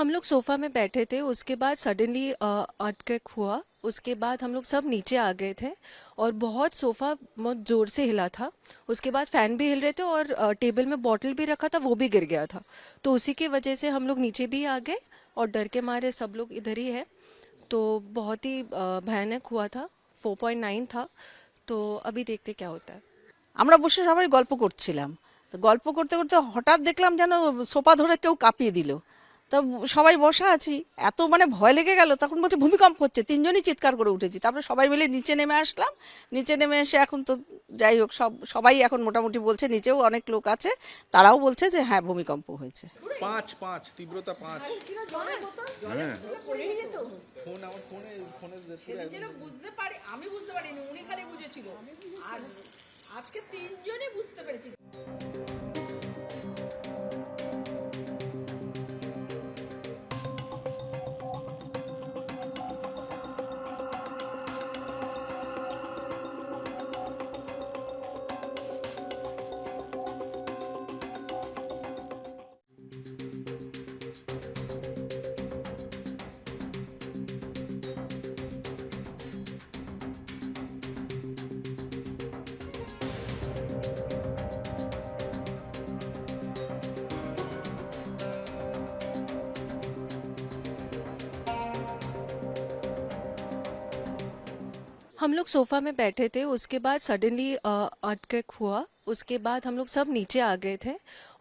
हम लोग सोफ़ा में बैठे थे, उसके बाद सडनली अर्थक्वेक हुआ। उसके बाद हम लोग सब नीचे आ गए थे और बहुत सोफ़ा बहुत ज़ोर से हिला था। उसके बाद फ़ैन भी हिल रहे थे और टेबल में बॉटल भी रखा था, वो भी गिर गया था। तो उसी की वजह से हम लोग नीचे भी आ गए और डर के मारे सब लोग इधर ही है। तो बहुत ही भयानक हुआ था। 4.9 था। तो अभी देखते क्या होता है। আমরা বসে সবাই গল্প করছিলাম। তো গল্প করতে করতে হঠাৎ দেখলাম যেন সোফা ধরে কেউ কাঁপিয়ে দিল। তো সবাই বসা আছি, এত মানে ভয় লেগে গেল, তখন বলছে ভূমিকম্প হচ্ছে, তিনজনই চিৎকার করে উঠেছি। তারপরে সবাই মিলে নিচে নেমে আসলাম। নিচে নেমে এসে এখন তো যাই হোক সবাই এখন মোটামুটি বলছে, নিচেও অনেক লোক আছে, তারাও বলছে যে হ্যাঁ ভূমিকম্প হয়েছে। 5 তীব্রতা 5। হ্যাঁ ফোন আমার ফোনে সেদিন যেন বুঝতে পারি, আমি বুঝতে পারিনি, উনি খালি বুঝেছিল। আর আজকে তিনজনই বুঝতে পেরেছি। हम लोग सोफ़ा में बैठे थे, उसके बाद सडनली अर्थक्वेक हुआ। उसके बाद हम लोग सब नीचे आ गए थे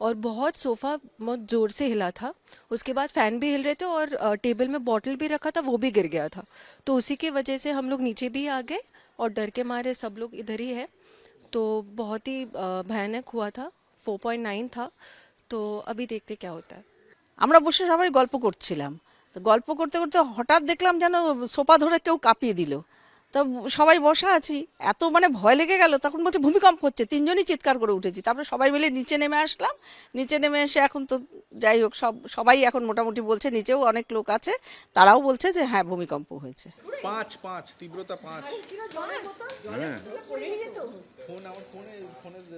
और बहुत सोफ़ा बहुत ज़ोर से हिला था। उसके बाद फ़ैन भी हिल रहे थे और टेबल में बॉटल भी रखा था, वो भी गिर गया था। तो उसी की वजह से हम लोग नीचे भी आ गए और डर के मारे सब लोग इधर ही है। तो बहुत ही भयानक हुआ था। 4.9 था। तो अभी देखते क्या होता है। আমরা বসে সবাই গল্প করছিলাম। তো গল্প করতে করতে হঠাৎ দেখলাম যেন সোফা ধরে কেউ কাঁপিয়ে দিল। তো সবাই বসা আছি, এত মানে ভয় লেগে গেল, তখন বলছে ভূমিকম্প হচ্ছে, তিনজনই চিৎকার করে উঠেছি। তারপরে সবাই মিলে নিচে নেমে আসলাম। নিচে নেমে এসে এখন তো যাই হোক সবাই এখন মোটামুটি বলছে, নিচেও অনেক লোক আছে, তারাও বলছে যে হ্যাঁ ভূমিকম্প হয়েছে। 5 তীব্রতা 5। হ্যাঁ ফোন আমার ফোনে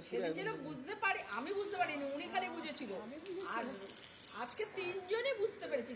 সেদিন যেন বুঝতে পারি, আমি বুঝতে পারিনি, উনি খালি বুঝেছিল। আর আজকে তিনজনই বুঝতে পেরেছি।